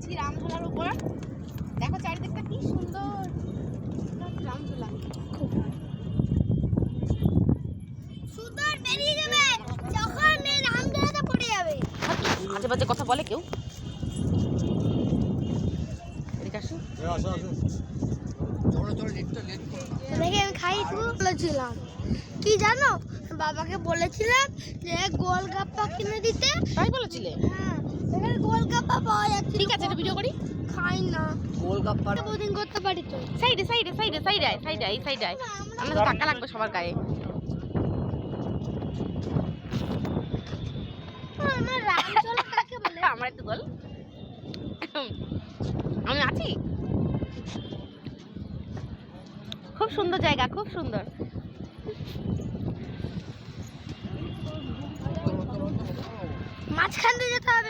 আছি রামঝোলার উপর। দেখো চারিদিকটা কি সুন্দর রামঝোলা। সুন্দর বেরিয়ে যাবে যখন এই রামঝোলাটা পড়ে যাবে। মাঝে মাঝে কথা বলে কেউ। এদিকে আসো। দেখে আমি খাই বলেছিলাম কি জানো, বাবাকে বলেছিলাম যে গোলগাপ্পা কিনে দিতে। তাই বলেছিলে? হ্যাঁ, এখানে গোলগাপ্পা পাওয়া যাচ্ছে। ঠিক আছে, এটা ভিডিও করি। খাই না গোলগাপ্পা, বহুদিন করতে পারি তো। সাইডে সাইডে সাইডে সাইডে সাইডে এই সাইডে আমরা তো টাকা লাগবে সবার গায়ে। আমার রামঝোলা কাকে বলে? আমার একটু বল। আমি আছি। খুব সুন্দর জায়গা, খুব সুন্দর। মাঝখান দিয়ে যেতে হবে।